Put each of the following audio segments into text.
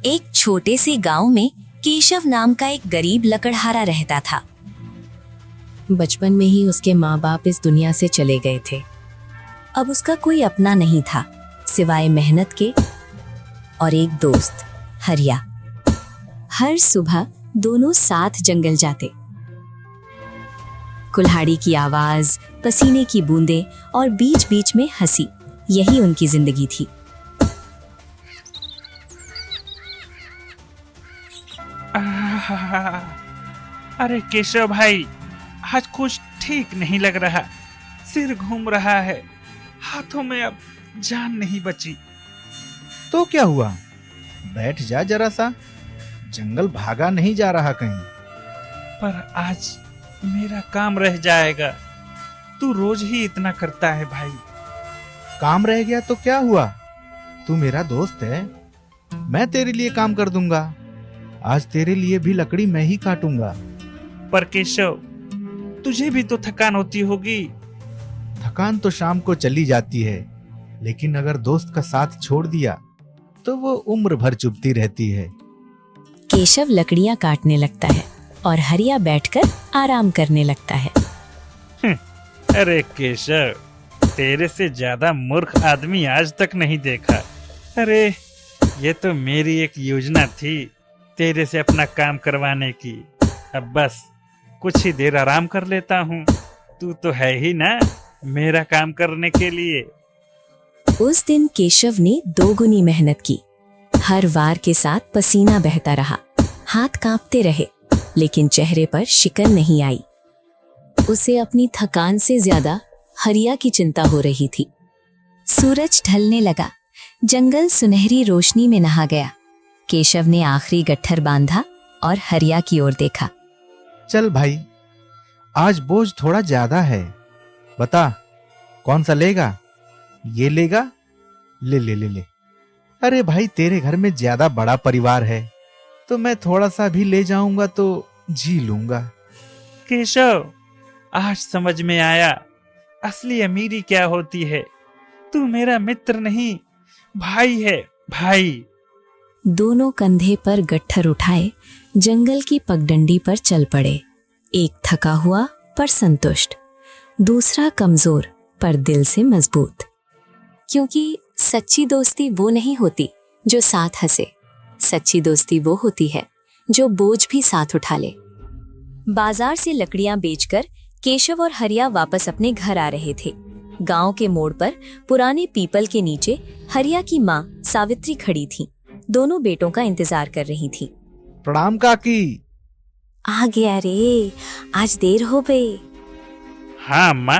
एक छोटे से गांव में केशव नाम का एक गरीब लकड़हारा रहता था। बचपन में ही उसके माँ बाप इस दुनिया से चले गए थे। अब उसका कोई अपना नहीं था सिवाय मेहनत के और एक दोस्त हरिया। हर सुबह दोनों साथ जंगल जाते। कुल्हाड़ी की आवाज, पसीने की बूंदें और बीच बीच में हंसी, यही उनकी जिंदगी थी। अरे केशव भाई, आज कुछ ठीक नहीं लग रहा। सिर घूम रहा है, हाथों में अब जान नहीं बची। तो क्या हुआ? बैठ जा जरा सा, जंगल भागा नहीं जा रहा कहीं। पर आज मेरा काम रह जाएगा। तू रोज ही इतना करता है भाई। काम रह गया तो क्या हुआ? तू मेरा दोस्त है, मैं तेरे लिए काम कर दूंगा। आज तेरे लिए भी लकड़ी मैं ही काटूंगा। पर केशव, तुझे भी तो थकान होती होगी। थकान तो शाम को चली जाती है, लेकिन अगर दोस्त का साथ छोड़ दिया तो वो उम्र भर चुभती रहती है। केशव लकड़ियां काटने लगता है और हरिया बैठकर आराम करने लगता है। अरे केशव, तेरे से ज्यादा मूर्ख आदमी आज तक नहीं देखा। अरे ये तो मेरी एक योजना थी तेरे से अपना काम करवाने की। अब बस कुछ ही देर आराम कर लेता हूँ। तू तो है ही ना मेरा काम करने के लिए। उस दिन केशव ने दोगुनी मेहनत की। हर वार के साथ पसीना बहता रहा, हाथ कांपते रहे, लेकिन चेहरे पर शिकन नहीं आई। उसे अपनी थकान से ज्यादा हरिया की चिंता हो रही थी। सूरज ढलने लगा, जंगल सुनहरी रोशनी में नहा गया। केशव ने आखिरी गट्ठर बांधा और हरिया की ओर देखा। चल भाई, आज बोझ थोड़ा ज्यादा है। बता कौन सा लेगा? ये लेगा? ले ले ले ले। अरे भाई, तेरे घर में ज्यादा बड़ा परिवार है तो मैं थोड़ा सा भी ले जाऊंगा तो जी लूंगा। केशव, आज समझ में आया असली अमीरी क्या होती है। तू मेरा मित्र नहीं, भाई है, भाई। दोनों कंधे पर गट्ठर उठाए जंगल की पगडंडी पर चल पड़े। एक थका हुआ पर संतुष्ट, दूसरा कमजोर पर दिल से मजबूत। क्योंकि सच्ची दोस्ती वो नहीं होती जो साथ हंसे, सच्ची दोस्ती वो होती है जो बोझ भी साथ उठा ले। बाजार से लकड़ियां बेचकर केशव और हरिया वापस अपने घर आ रहे थे। गांव के मोड़ पर पुराने पीपल के नीचे हरिया की माँ सावित्री खड़ी थी। दोनों बेटों का इंतजार कर रही थी। प्रणाम काकी। आ गया रे, आज देर हो गई। हाँ अम्मा,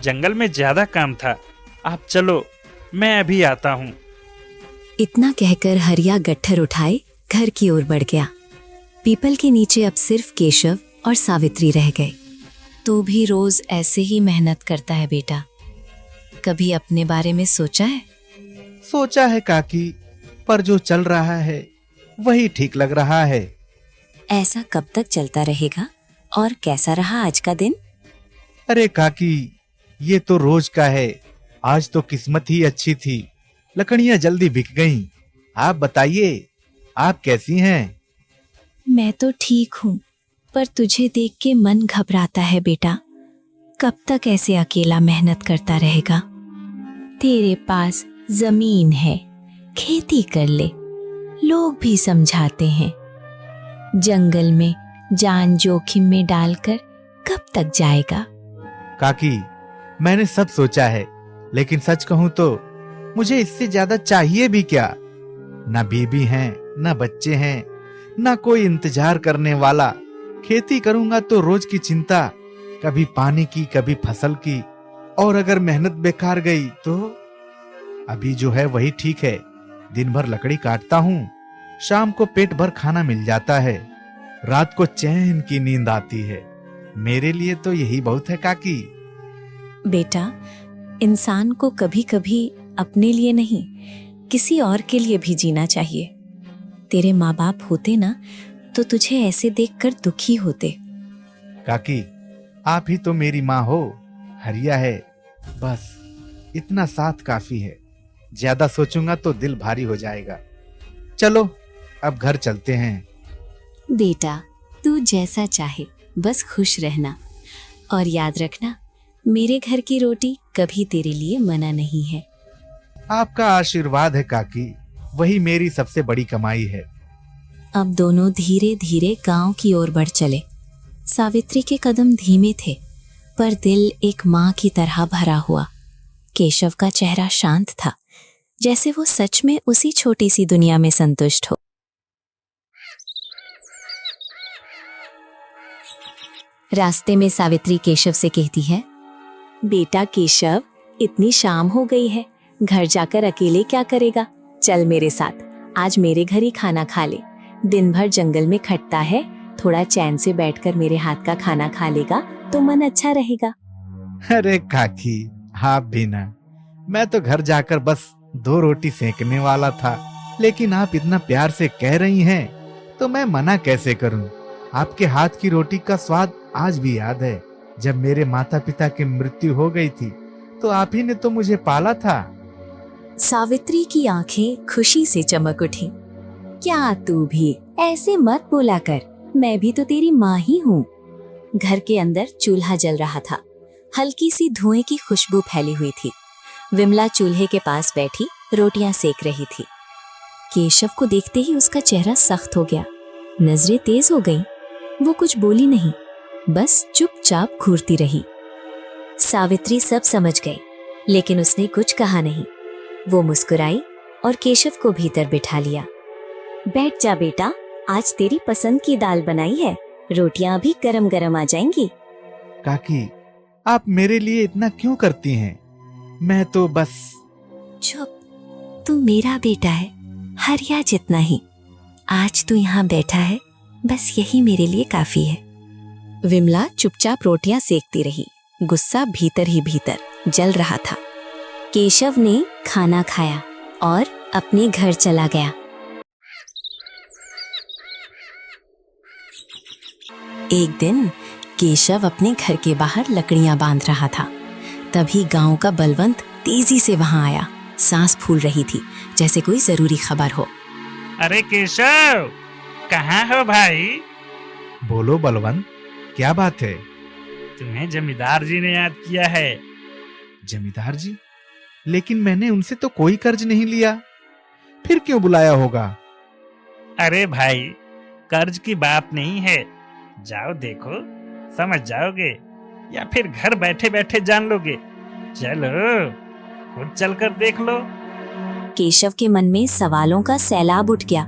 जंगल में ज्यादा काम था। आप चलो, मैं अभी आता हूँ। इतना कहकर हरिया गट्ठर उठाए घर की ओर बढ़ गया। पीपल के नीचे अब सिर्फ केशव और सावित्री रह गए। तू भी रोज ऐसे ही मेहनत करता है बेटा? कभी अपने बारे में सोचा है? सोचा है काकी, पर जो चल रहा है वही ठीक लग रहा है। ऐसा कब तक चलता रहेगा? और कैसा रहा आज का दिन? अरे काकी, ये तो रोज का है। आज तो किस्मत ही अच्छी थी, लकड़ियां जल्दी बिक गईं। आप बताइए, आप कैसी हैं? मैं तो ठीक हूँ, पर तुझे देख के मन घबराता है बेटा। कब तक ऐसे अकेला मेहनत करता रहेगा? तेरे पास जमीन है, खेती कर ले, लोग भी समझाते हैं। जंगल में जान जोखिम में डालकर कब तक जाएगा? काकी, मैंने सब सोचा है, लेकिन सच कहूं तो मुझे इससे ज्यादा चाहिए भी क्या? ना बीबी हैं, ना बच्चे हैं, ना कोई इंतजार करने वाला। खेती करूंगा तो रोज की चिंता, कभी पानी की, कभी फसल की। और अगर मेहनत बेकार गई तो अभी जो है वही ठीक है। दिन भर लकड़ी काटता हूँ, शाम को पेट भर खाना मिल जाता है, रात को चैन की नींद आती है। मेरे लिए तो यही बहुत है काकी। बेटा, इंसान को कभी कभी अपने लिए नहीं, किसी और के लिए भी जीना चाहिए। तेरे माँ बाप होते ना तो तुझे ऐसे देखकर दुखी होते। काकी, आप ही तो मेरी माँ हो, हरिया है, बस इतना साथ काफी है। ज्यादा सोचूंगा तो दिल भारी हो जाएगा। चलो अब घर चलते हैं। बेटा, तू जैसा चाहे, बस खुश रहना। और याद रखना, मेरे घर की रोटी कभी तेरे लिए मना नहीं है। आपका आशीर्वाद है काकी, वही मेरी सबसे बड़ी कमाई है। अब दोनों धीरे धीरे गांव की ओर बढ़ चले। सावित्री के कदम धीमे थे, पर दिल एक माँ की तरह भरा हुआ। केशव का चेहरा शांत था, जैसे वो सच में उसी छोटी सी दुनिया में संतुष्ट हो। रास्ते में सावित्री केशव से कहती है, बेटा केशव, इतनी शाम हो गई है, घर जाकर अकेले क्या करेगा? चल मेरे साथ, आज मेरे घर ही खाना खा ले। दिन भर जंगल में खटता है, थोड़ा चैन से बैठकर मेरे हाथ का खाना खा लेगा तो मन अच्छा रहेगा। अरे काकी, आप भी ना, मैं तो घर जाकर बस 2 रोटी सेकने वाला था, लेकिन आप इतना प्यार से कह रही हैं तो मैं मना कैसे करूं। आपके हाथ की रोटी का स्वाद आज भी याद है। जब मेरे माता पिता की मृत्यु हो गई थी तो आप ही ने तो मुझे पाला था। सावित्री की आंखें खुशी से चमक उठी। क्या तू भी ऐसे मत बोला कर, मैं भी तो तेरी माँ ही हूँ। घर के अंदर चूल्हा जल रहा था, हल्की सी धुएं की खुशबू फैली हुई थी। विमला चूल्हे के पास बैठी रोटियां सेक रही थी। केशव को देखते ही उसका चेहरा सख्त हो गया, नजरें तेज हो गईं। वो कुछ बोली नहीं, बस चुपचाप घूरती रही। सावित्री सब समझ गई, लेकिन उसने कुछ कहा नहीं। वो मुस्कुराई और केशव को भीतर बिठा लिया। बैठ जा बेटा, आज तेरी पसंद की दाल बनाई है, रोटियां भी गरम गरम आ जाएंगी। काकी, आप मेरे लिए इतना क्यों करती हैं? मैं तो बस। चुप, तू मेरा बेटा है, हरिया जितना ही। आज तू यहाँ बैठा है, बस यही मेरे लिए काफी है। विमला चुपचाप रोटियां सेकती रही, गुस्सा भीतर ही भीतर जल रहा था। केशव ने खाना खाया और अपने घर चला गया। एक दिन केशव अपने घर के बाहर लकड़ियां बांध रहा था। तभी गांव का बलवंत तेजी से वहां आया। सांस फूल रही थी, जैसे कोई जरूरी खबर हो। अरे केशव, कहाँ हो भाई? बोलो बलवंत, क्या बात है? तुम्हें जमींदार जी ने याद किया है। जमींदार जी? लेकिन मैंने उनसे तो कोई कर्ज नहीं लिया, फिर क्यों बुलाया होगा? अरे भाई, कर्ज की बात नहीं है, जाओ देखो, समझ जाओगे, या फिर घर बैठे बैठे जान लोगे। चलो, खुद चलकर देख लो। केशव के मन में सवालों का सैलाब उठ गया,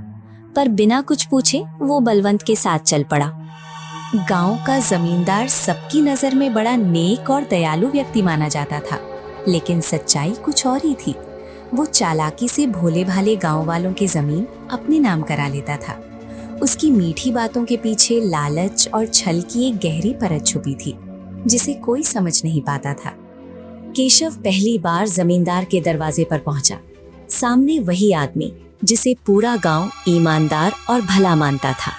पर बिना कुछ पूछे वो बलवंत के साथ चल पड़ा। गांव का जमींदार सबकी नजर में बड़ा नेक और दयालु व्यक्ति माना जाता था, लेकिन सच्चाई कुछ और ही थी। वो चालाकी से भोले भाले गांव वालों की जमीन अपने नाम करा लेता था। उसकी मीठी बातों के पीछे लालच और छल की एक गहरी परत छुपी थी, जिसे कोई समझ नहीं पाता था। केशव पहली बार जमींदार के दरवाजे पर पहुंचा। सामने वही आदमी जिसे पूरा गांव ईमानदार और भला मानता था।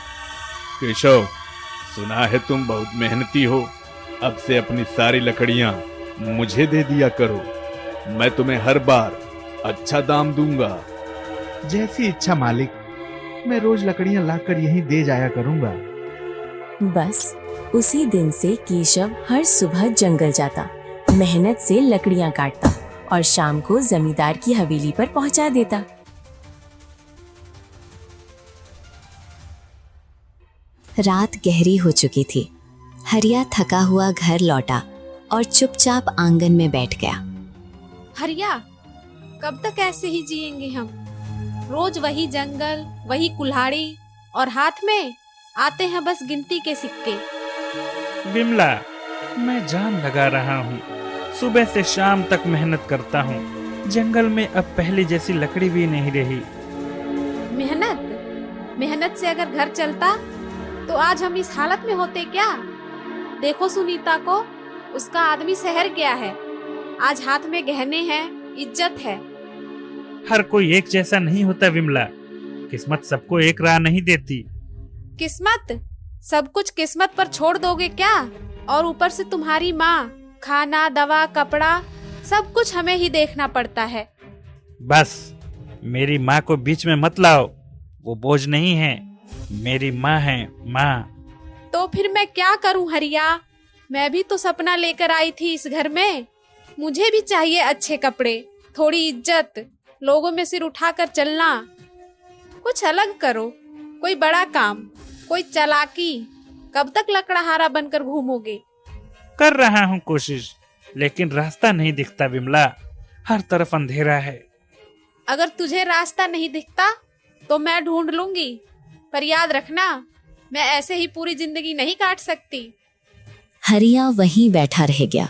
केशव, सुना है तुम बहुत मेहनती हो। अब से अपनी सारी लकड़ियां मुझे दे दिया करो, मैं तुम्हें हर बार अच्छा दाम दूंगा। जैसी इच्छा मालिक, मैं रोज लकड़ियां लाकर यहीं दे जाया करूंगा। बस उसी दिन से केशव हर सुबह जंगल जाता, मेहनत से लकड़ियां काटता और शाम को जमींदार की हवेली पर पहुंचा देता। रात गहरी हो चुकी थी। हरिया थका हुआ घर लौटा और चुपचाप आंगन में बैठ गया। हरिया, कब तक ऐसे ही जिएंगे हम? रोज वही जंगल, वही कुल्हाड़ी, और हाथ में आते हैं बस गिनती के सिक्के। विमला, मैं जान लगा रहा हूँ, सुबह से शाम तक मेहनत करता हूँ। जंगल में अब पहले जैसी लकड़ी भी नहीं रही। मेहनत से अगर घर चलता तो आज हम इस हालत में होते क्या? देखो सुनीता को, उसका आदमी शहर गया है। आज हाथ में गहने हैं, इज्जत है। हर कोई एक जैसा नहीं होता विमला, किस्मत सबको एक राह नहीं देती। किस्मत? सब कुछ किस्मत पर छोड़ दोगे क्या? और ऊपर से तुम्हारी माँ, खाना, दवा, कपड़ा, सब कुछ हमें ही देखना पड़ता है। बस मेरी माँ को बीच में मत लाओ, वो बोझ नहीं है, मेरी माँ है, माँ। तो फिर मैं क्या करूं हरिया? मैं भी तो सपना लेकर आई थी इस घर में। मुझे भी चाहिए अच्छे कपड़े, थोड़ी इज्जत, लोगों में सिर उठाकर चलना। कुछ अलग करो, कोई बड़ा काम, कोई चालाकी। कब तक लकड़हारा बनकर घूमोगे? कर रहा हूँ कोशिश, लेकिन रास्ता नहीं दिखता विमला। हर तरफ अंधेरा है। अगर तुझे रास्ता नहीं दिखता तो मैं ढूंढ लूंगी, पर याद रखना, मैं ऐसे ही पूरी जिंदगी नहीं काट सकती। हरिया वहीं बैठा रह गया।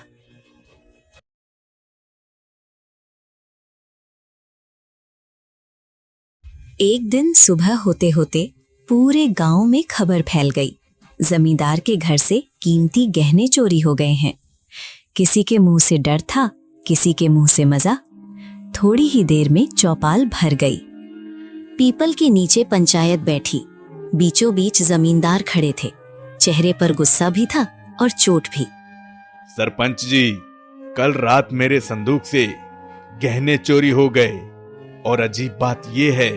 एक दिन सुबह होते होते पूरे गांव में खबर फैल गई, जमींदार के घर से कीमती गहने चोरी हो गए हैं। किसी के मुंह से डर था, किसी के मुंह से मजा। थोड़ी ही देर में चौपाल भर गई। पीपल के नीचे पंचायत बैठी, बीचों बीच जमींदार खड़े थे। चेहरे पर गुस्सा भी था और चोट भी। सरपंच जी, कल रात मेरे संदूक से गहने चोरी हो गए, और अजीब बात यह है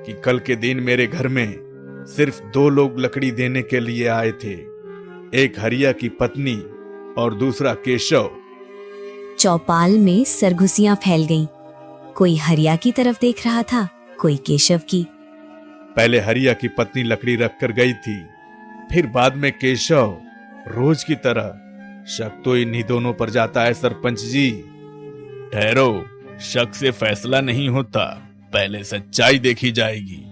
कि कल के दिन मेरे घर में सिर्फ 2 लोग लकड़ी देने के लिए आए थे, एक हरिया की पत्नी और दूसरा केशव। चौपाल में सरघुसियां फैल गईं। कोई हरिया की तरफ देख रहा था, कोई केशव की। पहले हरिया की पत्नी लकड़ी रखकर गई थी, फिर बाद में केशव। रोज की तरह शक तो इन्हीं दोनों पर जाता है सरपंच जी। ठहरो, शक से फैसला नहीं होता, पहले सच्चाई देखी जाएगी।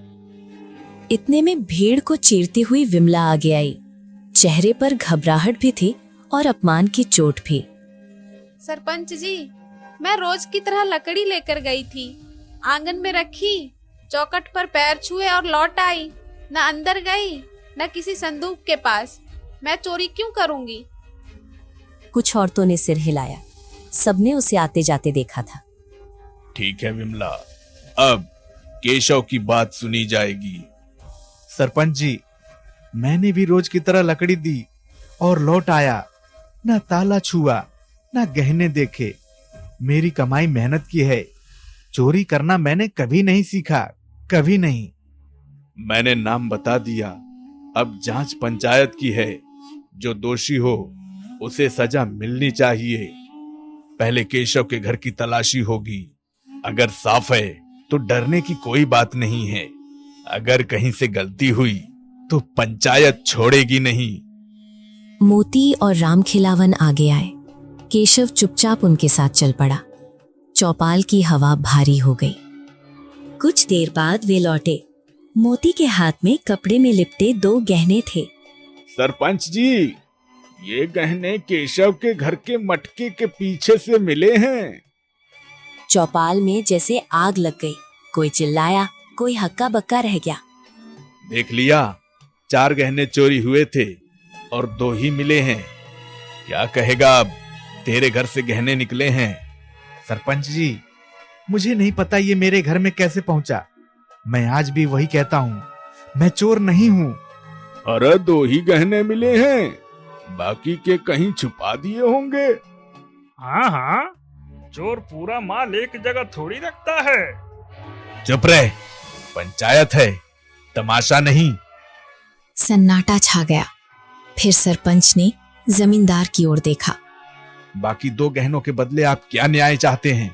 इतने में भीड़ को चीरती हुई विमला आगे आई। चेहरे पर घबराहट भी थी और अपमान की चोट भी। सरपंच जी, मैं रोज की तरह लकड़ी लेकर गई थी, आंगन में रखी, चौखट पर पैर छुए और लौट आई। न अंदर गई, न किसी संदूक के पास। मैं चोरी क्यों करूंगी? कुछ औरतों ने सिर हिलाया। सबने उसे आते जाते देखा था। ठीक है विमला, अब केशव की बात सुनी जाएगी। सरपंच जी, मैंने भी रोज की तरह लकड़ी दी और लौट आया। ना ताला छुआ, ना गहने देखे। मेरी कमाई मेहनत की है। चोरी करना मैंने कभी नहीं सीखा, कभी नहीं। मैंने नाम बता दिया, अब जांच पंचायत की है। जो दोषी हो उसे सजा मिलनी चाहिए। पहले केशव के घर की तलाशी होगी। अगर साफ है तो डरने की कोई बात नहीं है। अगर कहीं से गलती हुई तो पंचायत छोड़ेगी नहीं। मोती और राम खिलावन आगे आए। केशव चुपचाप उनके साथ चल पड़ा। चौपाल की हवा भारी हो गई। कुछ देर बाद वे लौटे। मोती के हाथ में कपड़े में लिपटे 2 गहने थे। सरपंच जी, ये गहने केशव के घर के मटके के पीछे से मिले हैं। चौपाल में जैसे आग लग गई। कोई चिल्लाया, कोई हक्का बक्का रह गया। देख लिया, 4 गहने चोरी हुए थे और 2 ही मिले हैं। क्या कहेगा अब? तेरे घर से गहने निकले हैं। सरपंच जी, मुझे नहीं पता ये मेरे घर में कैसे पहुंचा। मैं आज भी वही कहता हूँ, मैं चोर नहीं हूँ। अरे 2 ही गहने मिले हैं, बाकी के कहीं छुपा दिए होंगे। हाँ हाँ, चोर पूरा माल एक जगह थोड़ी रखता है। चुप रहे, पंचायत है, तमाशा नहीं। सन्नाटा छा गया। फिर सरपंच ने जमींदार की ओर देखा। बाकी 2 गहनों के बदले आप क्या न्याय चाहते हैं?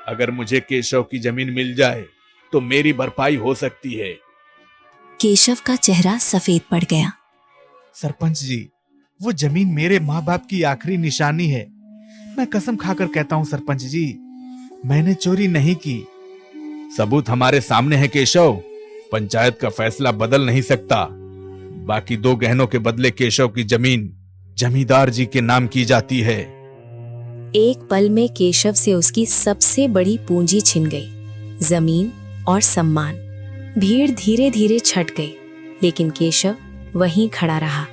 अगर मुझे केशव की जमीन मिल जाए तो मेरी भरपाई हो सकती है। केशव का चेहरा सफेद पड़ गया। सरपंच जी, वो जमीन मेरे माँ बाप की आखिरी निशानी है। मैं कसम खाकर कहता हूँ सरपंच जी, मैंने चोरी नहीं की। सबूत हमारे सामने है केशव, पंचायत का फैसला बदल नहीं सकता। बाकी 2 गहनों के बदले केशव की जमीन जमींदार जी के नाम की जाती है। एक पल में केशव से उसकी सबसे बड़ी पूंजी छिन गई, जमीन और सम्मान। भीड़ धीरे धीरे छट गई, लेकिन केशव वहीं खड़ा रहा।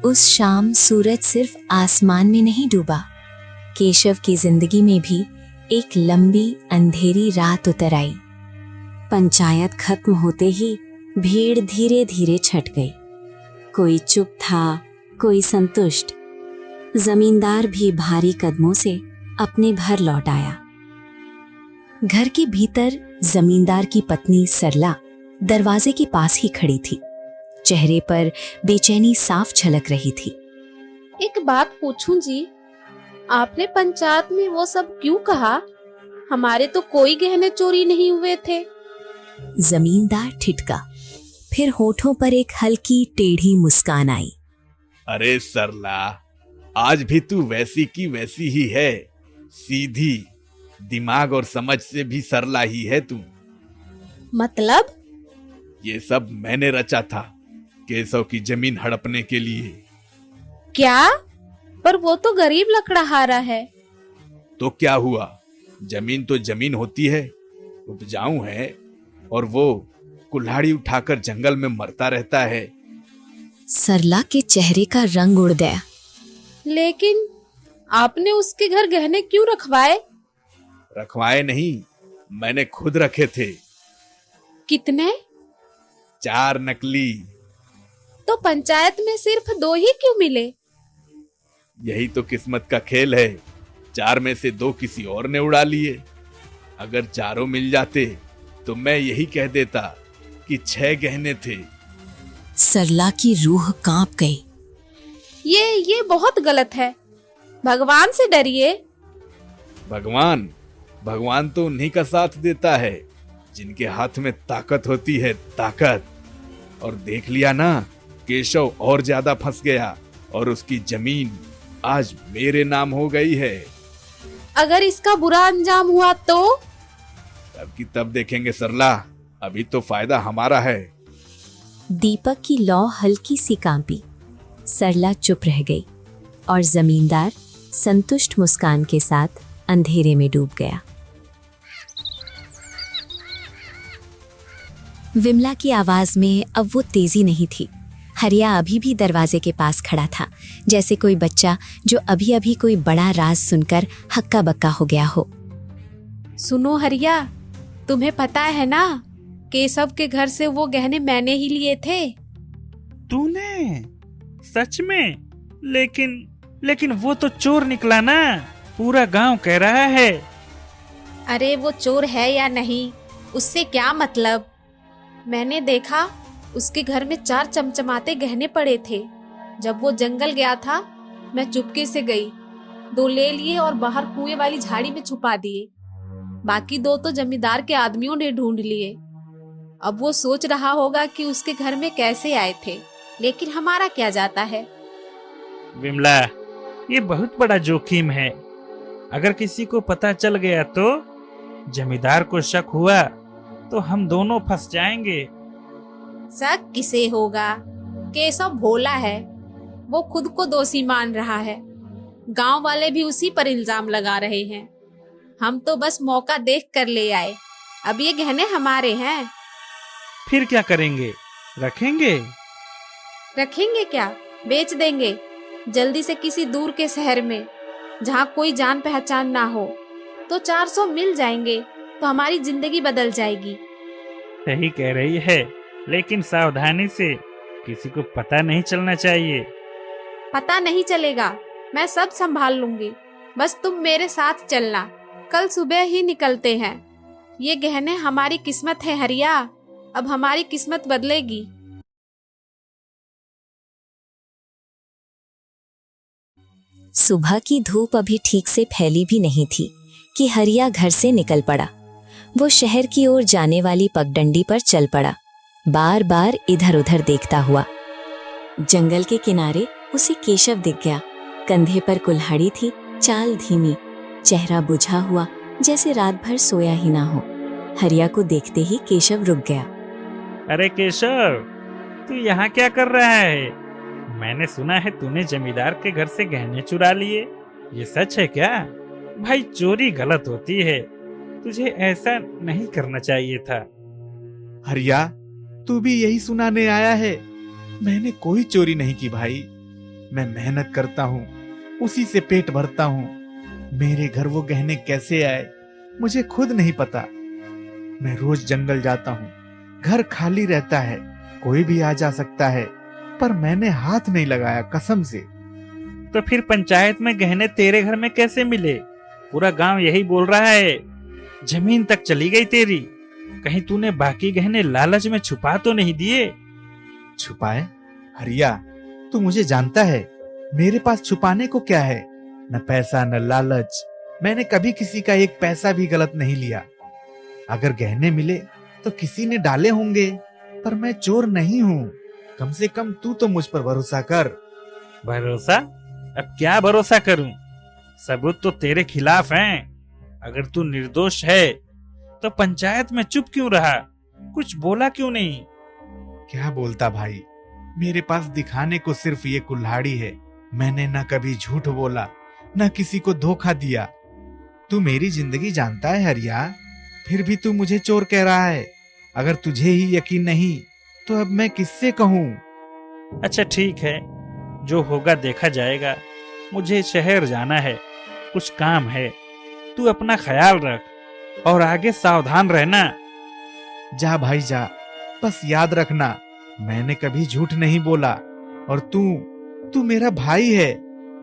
उस शाम सूरज सिर्फ आसमान में नहीं डूबा, केशव की जिंदगी में भी एक लंबी अंधेरी रात उतर आई। पंचायत खत्म होते ही भीड़ धीरे धीरे छट गई। कोई चुप था, कोई संतुष्ट। जमींदार भी भारी कदमों से अपने घर लौट आया। घर के भीतर जमींदार की पत्नी सरला दरवाजे के पास ही खड़ी थी। चेहरे पर बेचैनी साफ झलक रही थी। एक बात पूछूं जी, आपने पंचायत में वो सब क्यों कहा? हमारे तो कोई गहने चोरी नहीं हुए थे। जमींदार ठिठका, फिर होठों पर एक हल्की टेढ़ी मुस्कान आई। अरे सरला, आज भी तू वैसी की वैसी ही है, सीधी, दिमाग और समझ से भी सरला ही है तू। मतलब? ये सब मैंने रचा था केशव की जमीन हड़पने के लिए। क्या? पर वो तो गरीब लकड़हारा है। तो क्या हुआ, जमीन तो जमीन होती है, उपजाऊ है, और वो कुल्हाड़ी उठाकर जंगल में मरता रहता है। सरला के चेहरे का रंग उड़ गया। लेकिन आपने उसके घर गहने क्यों रखवाए? रखवाए नहीं, मैंने खुद रखे थे। कितने? 4 नकली। तो पंचायत में सिर्फ 2 ही क्यों मिले? यही तो किस्मत का खेल है, 4 में से 2 किसी और ने उड़ा लिए। अगर चारों मिल जाते तो मैं यही कह देता कि 6 गहने थे। सरला की रूह कांप गई। ये बहुत गलत है। भगवान से डरिए। भगवान भगवान तो उन्हीं का साथ देता है जिनके हाथ में ताकत होती है, ताकत। और देख लिया ना, केशव और ज्यादा फंस गया और उसकी जमीन आज मेरे नाम हो गई है। अगर इसका बुरा अंजाम हुआ तो? तब की तब देखेंगे सरला, अभी तो फायदा हमारा है। दीपक की लौ हल्की सी कांपी। सरला चुप रह गई और जमींदार संतुष्ट मुस्कान के साथ अंधेरे में डूब गया। विमला की आवाज में अब वो तेजी नहीं थी। हरिया अभी भी दरवाजे के पास खड़ा था, जैसे कोई बच्चा जो अभी अभी कोई बड़ा राज सुनकर हक्का बक्का हो गया हो। सुनो हरिया, तुम्हें पता है ना, केशव के घर से वो गहने मैंने ही लिए थे। तूने? सच में? लेकिन वो तो चोर निकला ना, पूरा गांव कह रहा है। अरे वो चोर है या नहीं, उससे क्या मतलब। मैंने देखा उसके घर में 4 चमचमाते गहने पड़े थे। जब वो जंगल गया था, मैं चुपके से गई, 2 ले लिए और बाहर कुएं वाली झाड़ी में छुपा दिए। बाकी 2 तो जमींदार के आदमियों ने ढूंढ लिए। अब वो सोच रहा होगा कि उसके घर में कैसे आए थे, लेकिन हमारा क्या जाता है। विमला, ये बहुत बड़ा जोखिम है। अगर किसी को पता चल गया तो, जमींदार को शक हुआ तो हम दोनों फंस जाएंगे। शक किसे होगा? केशव भोला है, वो खुद को दोषी मान रहा है। गांव वाले भी उसी पर इल्जाम लगा रहे हैं। हम तो बस मौका देख कर ले आए। अब ये गहने हमारे हैं। फिर क्या करेंगे? रखेंगे? रखेंगे क्या, बेच देंगे जल्दी से किसी दूर के शहर में, जहाँ कोई जान पहचान ना हो। तो 400 मिल जाएंगे तो हमारी जिंदगी बदल जाएगी। सही कह रही है, लेकिन सावधानी से, किसी को पता नहीं चलना चाहिए। पता नहीं चलेगा, मैं सब संभाल लूंगी। बस तुम मेरे साथ चलना, कल सुबह ही निकलते हैं। ये गहने हमारी किस्मत है हरिया, अब हमारी किस्मत बदलेगी। सुबह की धूप अभी ठीक से फैली भी नहीं थी कि हरिया घर से निकल पड़ा। वो शहर की ओर जाने वाली पगडंडी पर चल पड़ा, बार बार इधर उधर देखता हुआ। जंगल के किनारे उसे केशव दिख गया। कंधे पर कुल्हाड़ी थी, चाल धीमी, चेहरा बुझा हुआ, जैसे रात भर सोया ही ना हो। हरिया को देखते ही केशव रुक गया। अरे केशव, तू यहाँ क्या कर रहा है? मैंने सुना है तूने जमींदार के घर से गहने चुरा लिए। ये सच है क्या? भाई, चोरी गलत होती है, तुझे ऐसा नहीं करना चाहिए था। हरिया, तू भी यही सुनाने आया है? मैंने कोई चोरी नहीं की भाई। मैं मेहनत करता हूँ, उसी से पेट भरता हूँ। मेरे घर वो गहने कैसे आए मुझे खुद नहीं पता। मैं रोज जंगल जाता हूँ, घर खाली रहता है, कोई भी आ जा सकता है, पर मैंने हाथ नहीं लगाया, कसम से। तो फिर पंचायत में गहने तेरे घर में कैसे मिले? पूरा गांव यही बोल रहा है, जमीन तक चली गई तेरी। कहीं तूने बाकी गहने लालच में छुपा तो नहीं दिए? छुपाए? हरिया, तू मुझे जानता है, मेरे पास छुपाने को क्या है? न पैसा न लालच। मैंने कभी किसी का एक पैसा भी गलत नहीं लिया। अगर गहने मिले तो किसी ने डाले होंगे, पर मैं चोर नहीं हूँ। कम से कम तू तो मुझ पर भरोसा कर। भरोसा? अब क्या भरोसा करूं? सबूत तो तेरे खिलाफ हैं। अगर तू निर्दोष है तो पंचायत में चुप क्यों रहा? कुछ बोला क्यों नहीं? क्या बोलता भाई, मेरे पास दिखाने को सिर्फ ये कुल्हाड़ी है। मैंने न कभी झूठ बोला, न किसी को धोखा दिया। तू मेरी जिंदगी जानता है हरिया, फिर भी तू मुझे चोर कह रहा है। अगर तुझे ही यकीन नहीं तो अब मैं किससे कहूँ? अच्छा ठीक है, जो होगा देखा जाएगा। मुझे शहर जाना है, कुछ काम है। तू अपना ख्याल रख और आगे सावधान रहना। जा भाई जा, बस याद रखना, मैंने कभी झूठ नहीं बोला। और तू मेरा भाई है,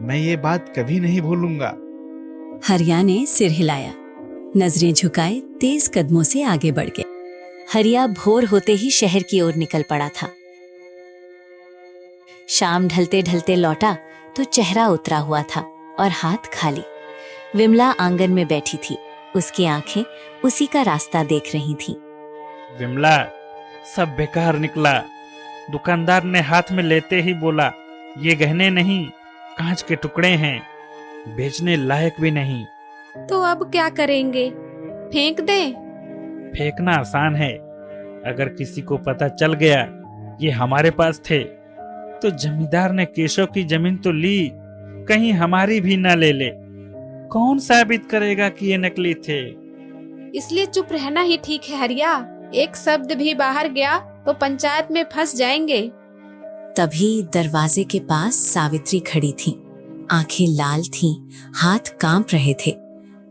मैं ये बात कभी नहीं भूलूंगा। हरिया ने सिर हिलाया, नजरें झुकाए तेज कदमों से आगे बढ़ गया। हरिया भोर होते ही शहर की ओर निकल पड़ा था। शाम ढलते ढलते लौटा तो चेहरा उतरा हुआ था और हाथ खाली। विमला आंगन में बैठी थी, उसकी आंखें उसी का रास्ता देख रही थीं। विमला, सब बेकार निकला। दुकानदार ने हाथ में लेते ही बोला, ये गहने नहीं, कांच के टुकड़े हैं, बेचने लायक भी नहीं। तो अब क्या करेंगे? फेंक दे? फेंकना आसान है। अगर किसी को पता चल गया ये हमारे पास थे तो जमींदार ने केशव की जमीन तो ली, कहीं हमारी भी न ले ले। कौन साबित करेगा कि ये नकली थे? इसलिए चुप रहना ही ठीक है हरिया। एक शब्द भी बाहर गया तो पंचायत में फंस जाएंगे। तभी दरवाजे के पास सावित्री खड़ी थी। आंखें लाल थीं, हाथ कांप रहे थे।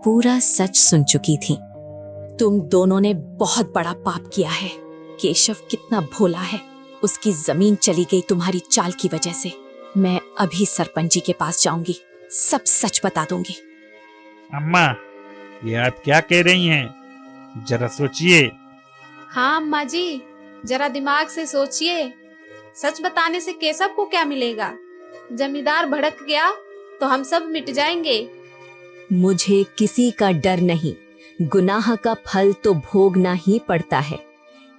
पूरा सच सुन चुकी थी। तुम दोनों ने बहुत बड़ा पाप किया है। केशव कितना भोला है, उसकी जमीन चली गई तुम्हारी चाल की वजह से। मैं अभी सरपंच जी के पास जाऊंगी, सब सच बता दूंगी। अम्मा, ये आप क्या कह रही हैं? जरा सोचिए। हाँ अम्मा जी, जरा दिमाग से सोचिए। सच बताने से केशव को क्या मिलेगा? जमींदार भड़क गया तो हम सब मिट जाएंगे। मुझे किसी का डर नहीं, गुनाह का फल तो भोगना ही पड़ता है।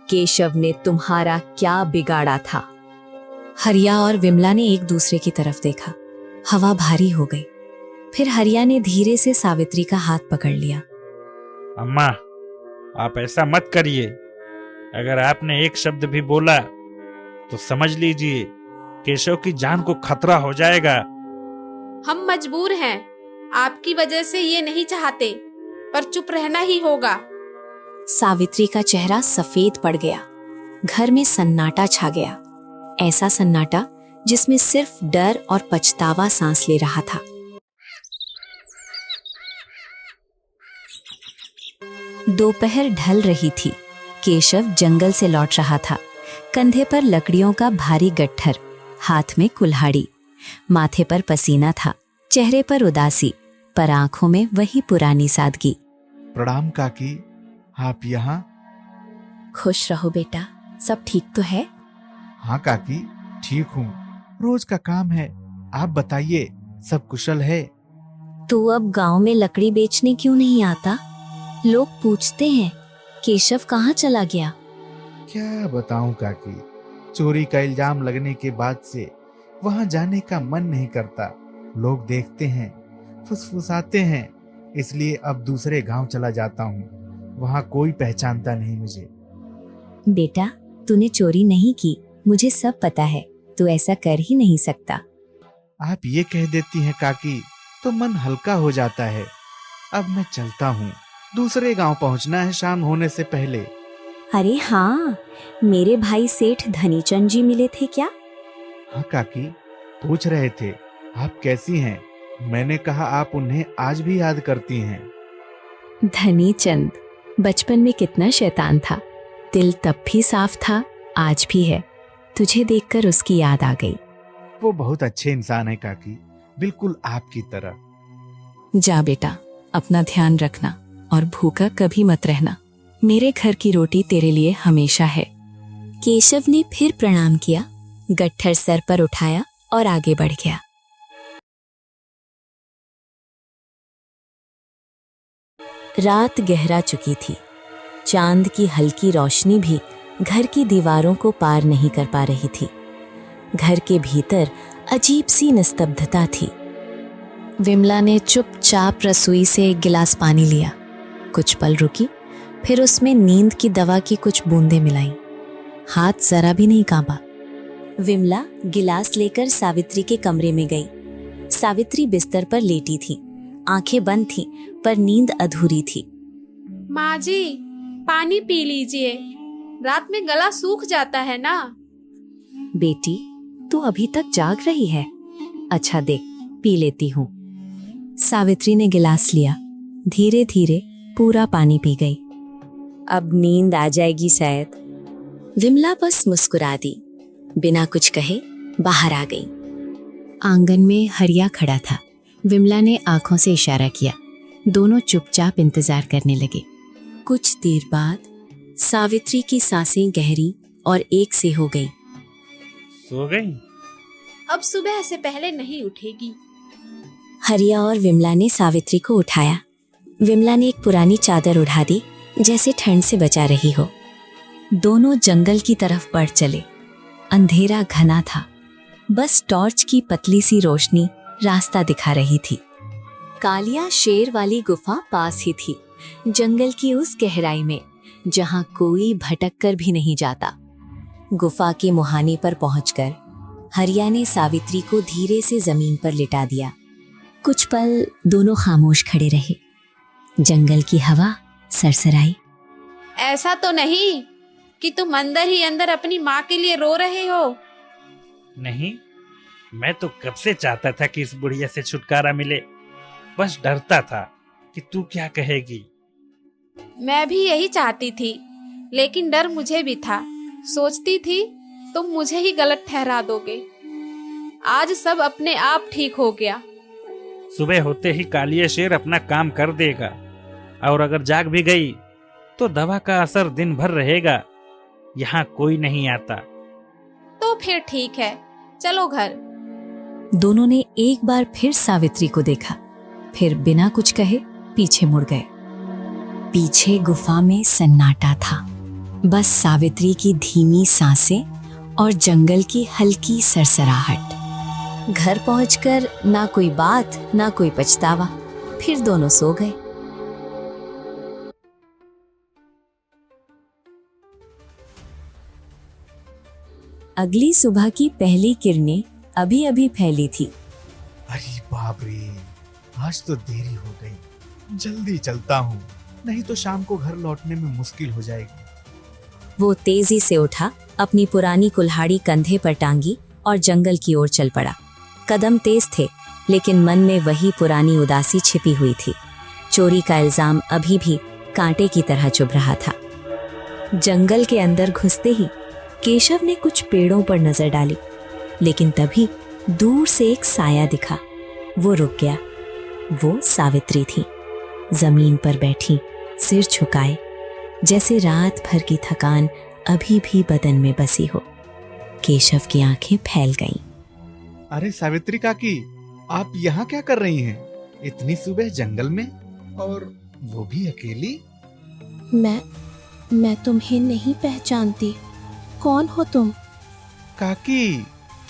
केशव ने तुम्हारा क्या बिगाड़ा था? हरिया और विमला ने एक दूसरे की तरफ देखा। हवा भारी हो गई। फिर हरिया ने धीरे से सावित्री का हाथ पकड़ लिया। अम्मा, आप ऐसा मत करिए। अगर आपने एक शब्द भी बोला तो समझ लीजिए केशव की जान को खतरा हो जाएगा। हम मजबूर हैं, आपकी वजह से ये नहीं चाहते, पर चुप रहना ही होगा। सावित्री का चेहरा सफेद पड़ गया। घर में सन्नाटा छा गया, ऐसा सन्नाटा जिसमें सिर्फ डर और पछतावा सांस ले रहा था। दोपहर ढल रही थी। केशव जंगल से लौट रहा था। कंधे पर लकड़ियों का भारी गट्ठर, हाथ में कुल्हाड़ी, माथे पर पसीना था, चेहरे पर उदासी, पर आंखों में वही पुरानी सादगी। प्रणाम काकी, आप यहाँ? खुश रहो बेटा, सब ठीक तो है? हाँ काकी, ठीक हूँ। रोज का काम है। आप बताइए, सब कुशल है? तू अब गांव में लकड़ी बेचने क्यों नहीं आता? लोग पूछते हैं केशव कहाँ चला गया। क्या बताऊं काकी, चोरी का इल्जाम लगने के बाद से वहां जाने का मन नहीं करता। लोग देखते हैं, फुसफुसाते हैं, इसलिए अब दूसरे गांव चला जाता हूँ। वहां कोई पहचानता नहीं मुझे। बेटा, तूने चोरी नहीं की, मुझे सब पता है। तू ऐसा कर ही नहीं सकता। आप ये कह देती हैं काकी तो मन हल्का हो जाता है। अब मैं चलता हूँ, दूसरे गांव पहुँचना है शाम होने से पहले। अरे हाँ, मेरे भाई सेठ धनीचंद जी मिले थे क्या? हाँ काकी, पूछ रहे थे आप कैसी हैं। मैंने कहा आप उन्हें आज भी याद करती हैं। धनीचंद बचपन में कितना शैतान था। दिल तब भी साफ था, आज भी है। तुझे देखकर उसकी याद आ गई। वो बहुत अच्छे इंसान है काकी, बिल्कुल आपकी तरह। जा बेटा, अपना ध्यान रखना और भूखा कभी मत रहना। मेरे घर की रोटी तेरे लिए हमेशा है। केशव ने फिर प्रणाम किया, गट्ठर सर पर उठाया और आगे बढ़ गया। रात गहरा चुकी थी। चांद की हल्की रोशनी भी घर की दीवारों को पार नहीं कर पा रही थी। घर के भीतर अजीब सी निस्तब्धता थी। विमला ने चुपचाप रसोई से एक गिलास पानी लिया, कुछ पल रुकी, फिर उसमें नींद की दवा की कुछ बूंदें मिलाई। हाथ जरा भी नहीं कांपा। विमला गिलास लेकर सावित्री के कमरे में गई। सावित्री बिस्तर पर लेटी थी, आंखें बंद थीं, पर नींद अधूरी थी। माँ जी, पानी पी लीजिए, रात में गला सूख जाता है ना। बेटी, तू अभी तक जाग रही है? अच्छा दे, पी लेती हूँ। सावित्री ने गिलास लिया, धीरे धीरे पूरा पानी पी गई। अब नींद आ जाएगी शायद। विमला बस मुस्कुरा दी, बिना कुछ कहे बाहर आ गई। आंगन में हरिया खड़ा था। विमला ने आंखों से इशारा किया। दोनों चुपचाप इंतजार करने लगे। कुछ देर बाद सावित्री की सांसें गहरी और एक से हो गई। सो गई? अब सुबह से पहले नहीं उठेगी। हरिया और विमला ने सावित्री को उठाया। विमला ने एक पुरानी चादर उड़ा दी, जैसे ठंड से बचा रही हो। दोनों जंगल की तरफ बढ़ चले। अंधेरा घना था, बस टॉर्च की पतली सी रोशनी रास्ता दिखा रही थी। कालिया शेर वाली गुफा पास ही थी, जंगल की उस गहराई में जहां कोई भटक कर भी नहीं जाता। गुफा के मुहाने पर पहुंचकर हरिया ने सावित्री को धीरे से जमीन पर लिटा दिया। कुछ पल दोनों खामोश खड़े रहे। जंगल की हवा सरसराई। ऐसा तो नहीं कि तुम अंदर ही अंदर अपनी माँ के लिए रो रहे हो? नहीं, मैं तो कब से चाहता था कि इस बुढ़िया से छुटकारा मिले। बस डरता था कि तू क्या कहेगी। मैं भी यही चाहती थी, लेकिन डर मुझे भी था। सोचती थी तुम मुझे ही गलत ठहरा दोगे। आज सब अपने आप ठीक हो गया। सुबह होते ही कालिया शेर अपना काम कर देगा, और अगर जाग भी गई तो दवा का असर दिन भर रहेगा। यहाँ कोई नहीं आता। तो फिर ठीक है, चलो घर। दोनों ने एक बार फिर सावित्री को देखा, फिर बिना कुछ कहे पीछे मुड़ गए। पीछे गुफा में सन्नाटा था, बस सावित्री की धीमी सांसें और जंगल की हल्की सरसराहट। घर पहुंचकर ना कोई बात ना कोई पछतावा, फिर दोनों सो गए। अगली सुबह की पहली किरणें अभी अभी फैली थी। अरे बाप रे, आज तो देरी हो गई। जल्दी चलता हूँ, नहीं तो शाम को घर लौटने में मुश्किल हो जाएगी। वो तेजी से उठा, अपनी पुरानी कुल्हाड़ी कंधे पर टांगी और जंगल की ओर चल पड़ा। कदम तेज थे, लेकिन मन में वही पुरानी उदासी छिपी हुई थी। चोरी का इल्जाम अभी भी कांटे की तरह चुभ रहा था। जंगल के अंदर घुसते ही केशव ने कुछ पेड़ों पर नजर डाली, लेकिन तभी दूर से एक साया दिखा। वो रुक गया। वो सावित्री थी, जमीन पर बैठी, सिर झुकाए, जैसे रात भर की थकान अभी भी बदन में बसी हो। केशव की आंखें फैल गईं। अरे सावित्री काकी, आप यहाँ क्या कर रही हैं? इतनी सुबह जंगल में, और वो भी अकेली? मैं तुम्हें नहीं पहचानती। कौन हो तुम? काकी,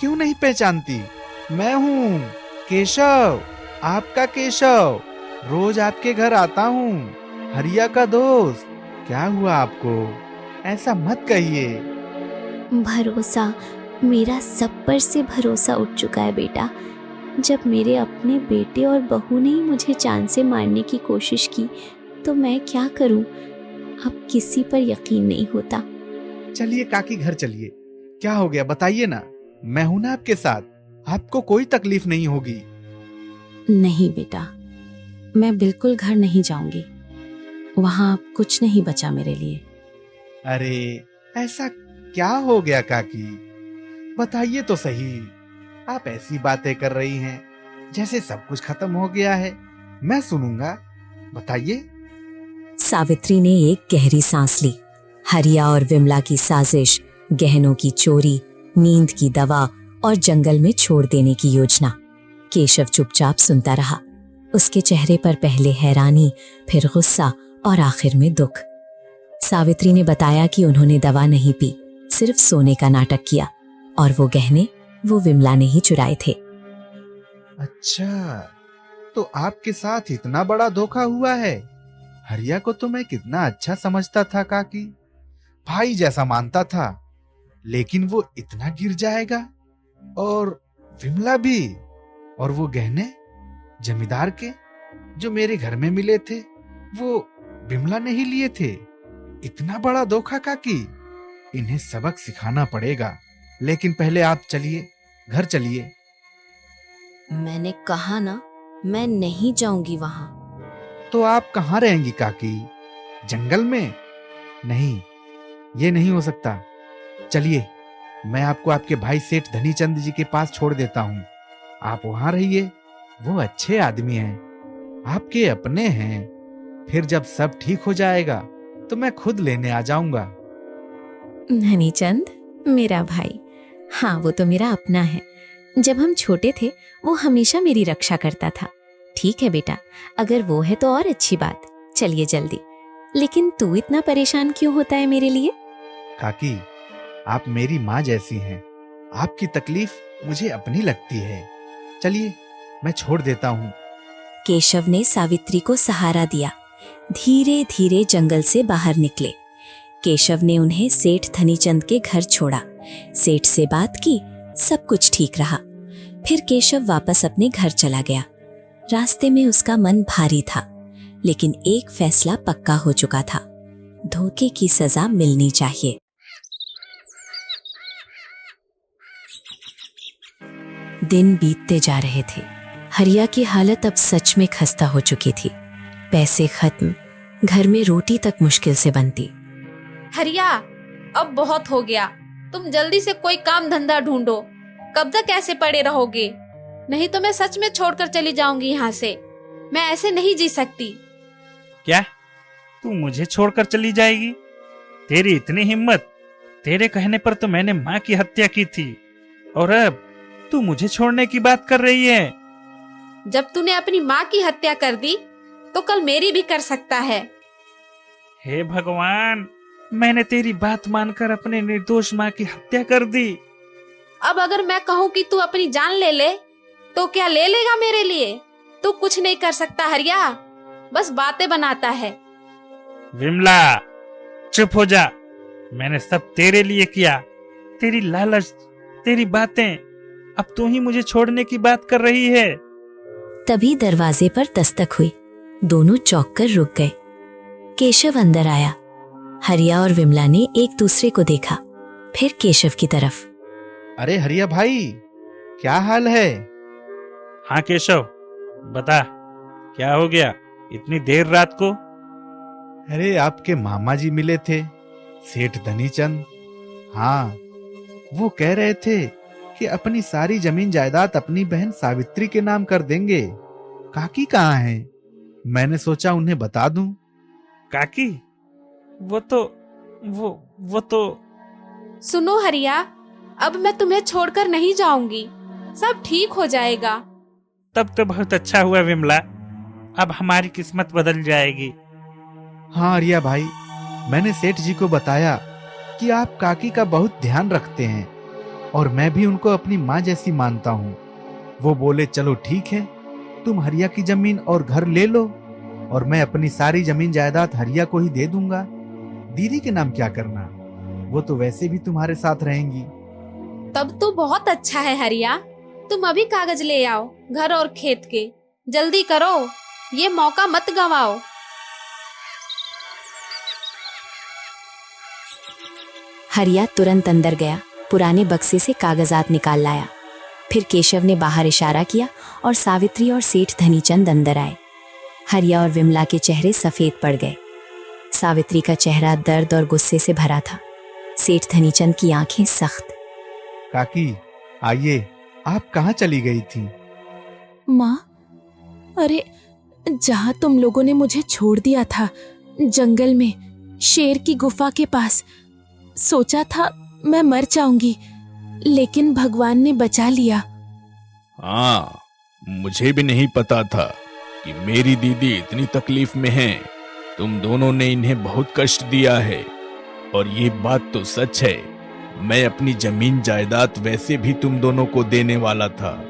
क्यों नहीं पहचानती? मैं हूँ केशव, आपका केशव। रोज आपके घर आता हूँ, हरिया का दोस्त। क्या हुआ आपको? ऐसा मत कहिए। भरोसा, मेरा सब पर से भरोसा उठ चुका है बेटा। जब मेरे अपने बेटे और बहू ने ही मुझे जान से मारने की कोशिश की, तो मैं क्या करूं? अब किसी पर यकीन नहीं होता। चलिए काकी, घर चलिए। क्या हो गया बताइए ना, मैं हूं ना आपके साथ। आपको कोई तकलीफ नहीं होगी। नहीं बेटा, मैं बिल्कुल घर नहीं जाऊंगी। वहां कुछ नहीं बचा मेरे लिए। अरे ऐसा क्या हो गया काकी? बताइए तो सही। आप ऐसी बातें कर रही हैं जैसे सब कुछ खत्म हो गया है। मैं सुनूंगा, बताइए। सावित्री ने एक गहरी सांस ली। हरिया और विमला की साजिश, गहनों की चोरी, नींद की दवा और जंगल में छोड़ देने की योजना। केशव चुपचाप सुनता रहा। उसके चेहरे पर पहले हैरानी, फिर गुस्सा और आखिर में दुख। सावित्री ने बताया कि उन्होंने दवा नहीं पी, सिर्फ सोने का नाटक किया और वो गहने वो विमला ने ही चुराए थे। अच्छा, तो आपके साथ इतना बड़ा धोखा हुआ है। हरिया को तो मैं कितना अच्छा समझता था काकी, भाई जैसा मानता था, लेकिन वो इतना गिर जाएगा। और विमला भी, और वो गहने जमींदार के जो मेरे घर में मिले थे, वो विमला ने ही लिए थे। इतना बड़ा धोखा काकी, इन्हें सबक सिखाना पड़ेगा। लेकिन पहले आप चलिए, घर चलिए। मैंने कहा ना, मैं नहीं जाऊंगी वहां। तो आप कहाँ रहेंगी काकी? जंगल में? नहीं, ये नहीं हो सकता। चलिए, मैं आपको आपके भाई सेठ धनीचंद जी के पास छोड़ देता हूँ। आप वहां रहिए, वो अच्छे आदमी हैं, आपके अपने हैं। फिर जब सब ठीक हो जाएगा तो मैं खुद लेने आ जाऊंगा। धनीचंद मेरा भाई, हाँ वो तो मेरा अपना है। जब हम छोटे थे वो हमेशा मेरी रक्षा करता था। ठीक है बेटा, अगर वो है तो और अच्छी बात। चलिए जल्दी। लेकिन तू इतना परेशान क्यों होता है मेरे लिए? काकी, आप मेरी माँ जैसी हैं। आपकी तकलीफ मुझे अपनी लगती है। चलिए, मैं छोड़ देता हूँ। केशव ने सावित्री को सहारा दिया। धीरे धीरे जंगल से बाहर निकले। केशव ने उन्हें सेठ धनीचंद के घर छोड़ा। सेठ से बात की, सब कुछ ठीक रहा। फिर केशव वापस अपने घर चला गया। रास्ते में उसका मन भारी था, लेकिन एक फैसला पक्का हो चुका था, धोखे की सजा मिलनी चाहिए। दिन बीतते जा रहे थे। हरिया की हालत अब सच में खस्ता हो चुकी थी। पैसे खत्म, घर में रोटी तक मुश्किल से बनती। हरिया, अब बहुत हो गया। तुम जल्दी से कोई काम धंधा ढूंढो। कब तक ऐसे पड़े रहोगे? नहीं तो मैं सच में छोड़कर चली जाऊंगी यहाँ से। मैं ऐसे नहीं जी सकती। क्या तू मुझे छोड़कर चली जाएगी? तेरी इतनी हिम्मत! तेरे कहने पर तो मैंने माँ की हत्या की थी, और अब तू मुझे छोड़ने की बात कर रही है। जब तूने अपनी माँ की हत्या कर दी तो कल मेरी भी कर सकता है। हे भगवान, मैंने तेरी बात मानकर अपने निर्दोष माँ की हत्या कर दी। अब अगर मैं कहूँ कि तू अपनी जान ले ले तो क्या ले लेगा मेरे लिए? तू कुछ नहीं कर सकता हरिया, बस बातें बनाता है। विमला, चुप हो जा। मैंने सब तेरे लिए किया। तेरी लालच, तेरी बातें, अब तू ही मुझे छोड़ने की बात कर रही है। तभी दरवाजे पर दस्तक हुई। दोनों चौंक कर रुक गए। केशव अंदर आया। हरिया और विमला ने एक दूसरे को देखा, फिर केशव की तरफ। अरे हरिया भाई, क्या हाल है? हाँ केशव, बता क्या हो गया इतनी देर रात को? अरे आपके मामा जी मिले थे, सेठ धनीचंद। हाँ, वो कह रहे थे कि अपनी सारी जमीन जायदाद अपनी बहन सावित्री के नाम कर देंगे। काकी कहाँ हैं? मैंने सोचा उन्हें बता दूं। काकी? वो तो सुनो हरिया, अब मैं तुम्हें छोड़कर नहीं जाऊंगी। सब ठीक हो जाएगा। तब तो बहुत अच्छा हुआ विमला, अब हमारी किस्मत बदल जाएगी। हाँ हरिया भाई, मैंने सेठ जी को बताया कि आप काकी का बहुत ध्यान रखते हैं और मैं भी उनको अपनी माँ जैसी मानता हूँ। वो बोले चलो ठीक है, तुम हरिया की जमीन और घर ले लो और मैं अपनी सारी जमीन जायदाद हरिया को ही दे दूंगा। दीदी के नाम क्या करना, वो तो वैसे भी तुम्हारे साथ रहेंगी। तब तो बहुत अच्छा है हरिया। तुम अभी कागज ले आओ घर और खेत के। जल्दी करो, ये मौका मत गवाओ। हरिया तुरंत अंदर गया, पुराने बक्से से कागजात निकाल लाया। फिर केशव ने बाहर इशारा किया और सावित्री और सेठ धनीचंद अंदर आए। हरिया और विमला के चेहरे सफेद पड़ गए। सावित्री का चेहरा दर्द और गुस्से से भरा था। सेठ धनीचंद की आंखें सख्त। काकी आइए, आप कहाँ चली गई थी? माँ, अरे जहाँ तुम लोगों ने मुझे छोड़ दिया था जंगल में शेर की गुफा के पास। सोचा था मैं मर जाऊंगी, लेकिन भगवान ने बचा लिया। हाँ, मुझे भी नहीं पता था कि मेरी दीदी इतनी तकलीफ में है। तुम दोनों ने इन्हें बहुत कष्ट दिया है, और ये बात तो सच है। मैं अपनी जमीन जायदाद वैसे भी तुम दोनों को देने वाला था,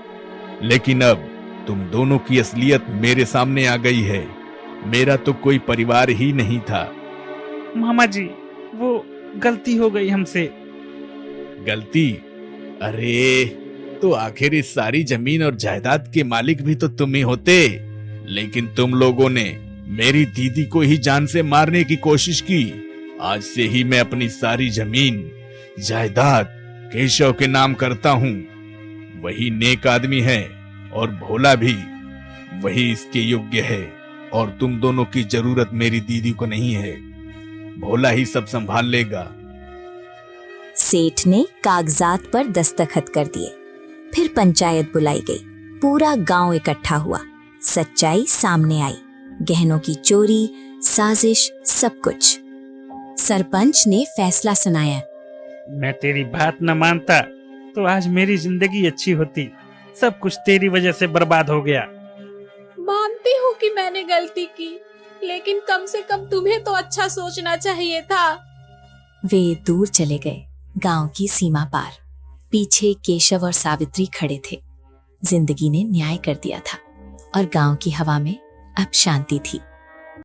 लेकिन अब तुम दोनों की असलियत मेरे सामने आ गई है। मेरा तो कोई परिवार ही नहीं था। मामा जी, वो गलती हो गई हमसे। गलती? अरे, तो आखिर इस सारी जमीन और जायदाद के मालिक भी तो तुम ही होते। लेकिन तुम लोगों ने मेरी दीदी को ही जान से मारने की कोशिश की। आज से ही मैं अपनी सारी जमीन जायदाद केशव के नाम करता हूँ। वही नेक आदमी है और भोला भी, वही इसके योग्य है। और तुम दोनों की जरूरत मेरी दीदी को नहीं है। भोला ही सब संभाल लेगा। सेठ ने कागजात पर दस्तखत कर दिए। फिर पंचायत बुलाई गई। पूरा गांव इकट्ठा हुआ। सच्चाई सामने आई। गहनों की चोरी, साजिश, सब कुछ। सरपंच ने फैसला सुनाया। मैं तेरी बात न मानता तो आज मेरी जिंदगी अच्छी होती। सब कुछ तेरी वजह से बर्बाद हो गया। मानती हूँ कि मैंने गलती की, लेकिन कम से कम तुम्हें तो अच्छा सोचना चाहिए था। वे दूर चले गए, गांव की सीमा पार। पीछे केशव और सावित्री खड़े थे। जिंदगी ने न्याय कर दिया था और गांव की हवा में अब शांति थी।